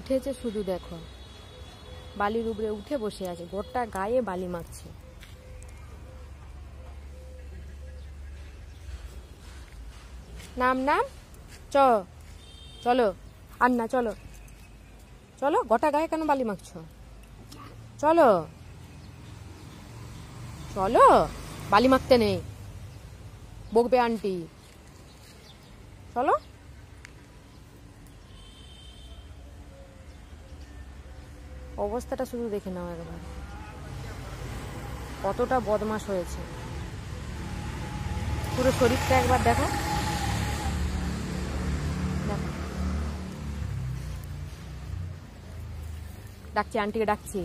উঠেছে শুধু দেখো, বালির উপরে উঠে বসে আছে, গোটা গায়ে বালি মাখছে। নাম নাম চলো, আর না, চলো চলো, গোটা গায়ে কেন বালি মাখছো? চলো চলো, বালি মাখতে নেই, বকবে আন্টি। চলো। অবস্থাটা শুধু দেখে নাও একবার, কতটা বদমাশ হয়েছে। পুরো শরীরটা একবার দেখো, দেখো। ডাকছি, আন্টিকে ডাকছি।